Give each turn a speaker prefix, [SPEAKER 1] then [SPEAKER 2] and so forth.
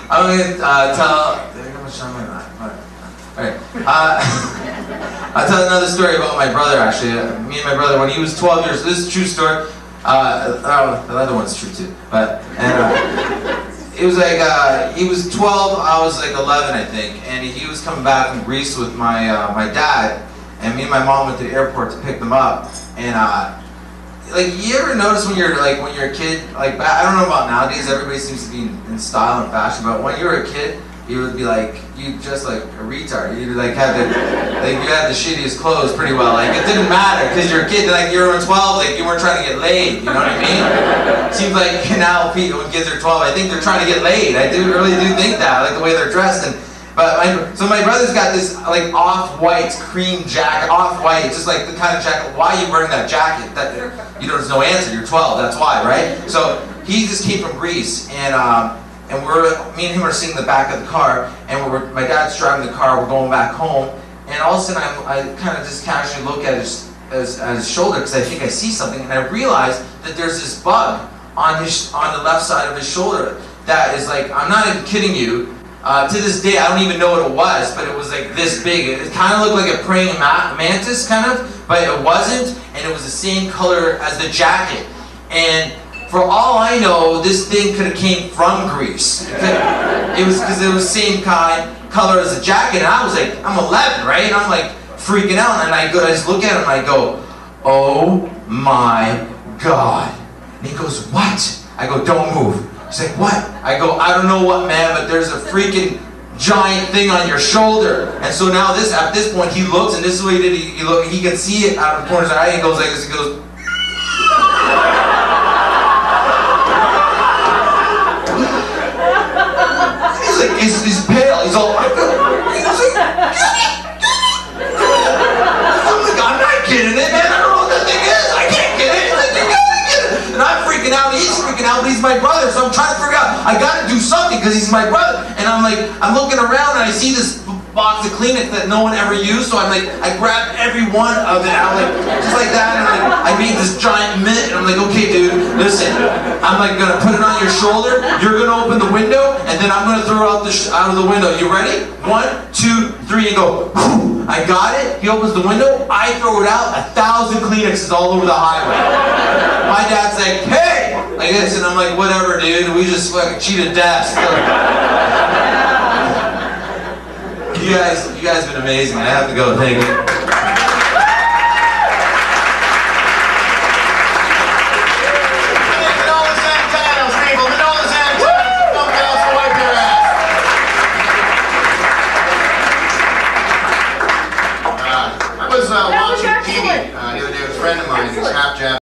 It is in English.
[SPEAKER 1] I'm going to tell... How much time am I on? Alright. I'll tell another story about my brother, actually. Me and my brother, when he was 12 years... This is a true story. The other one's true, too. But... It was like, he was 12, I was like 11, I think. And he was coming back from Greece with my dad. And me and my mom went to the airport to pick them up. And, like, you ever notice when you're a kid, like, I don't know about nowadays, everybody seems to be in style and fashion, but when you were a kid, you would be like, you just like a retard. You'd like have you had the shittiest clothes pretty well. Like, it didn't matter, because you're a kid, like, you were 12, like, you weren't trying to get laid, you know what I mean? Seems like now people, when kids are 12, I think they're trying to get laid. I really do think that, like the way they're dressed. So my brother's got this like off-white cream jacket, off-white, just like the kind of jacket. Why are you wearing that jacket? There's no answer. You're 12. That's why, right? So he just came from Greece, and me and him are sitting in the back of the car, and my dad's driving the car. We're going back home, and all of a sudden I kind of just casually look at his shoulder because I think I see something, and I realize that there's this bug on the left side of his shoulder that is like, I'm not even kidding you. To this day, I don't even know what it was, but it was like this big. It kind of looked like a praying mantis, kind of, but it wasn't, and it was the same color as the jacket. And for all I know, this thing could have came from Greece. It was because it was the same color as the jacket, and I was like, I'm 11, right? And I'm like freaking out, and I just look at him, and I go, oh my God. And he goes, what? I go, don't move. He's like, what? I go, I don't know what, man, but there's a freaking giant thing on your shoulder. And so now at this point, he looks, and this is what he did. He can see it out of the corner of his eye. He goes like this. He goes. He's like, he's pale. He's all. He was like, I'm not getting it, man. I don't know what that thing is. I can't get it. He's like, you gotta get it. And I'm freaking out. He's freaking out, but he's my brother. So I'm trying to figure out, I gotta do something because he's my brother. And I'm like, I'm looking around and I see this box of Kleenex that no one ever used. So I'm like, I grabbed every one of it. I'm like, just like that. And I made this giant mitt. And I'm like, okay, dude, listen. I'm like gonna put it on your shoulder. You're gonna open the window, and then I'm gonna throw it out of the window. You ready? 1, 2, 3, and go. Whew. I got it. He opens the window. I throw it out. 1,000 Kleenexes all over the highway. My dad's like, hey, like this, and I'm like, whatever, dude. We just fucking cheated death. You guys have been amazing. I have to go. Thank you.
[SPEAKER 2] Manolis Zontanos, people. Manolis Zontanos. Don't get us to wipe your ass. I was watching TV the other day with a friend of mine who's half Japanese.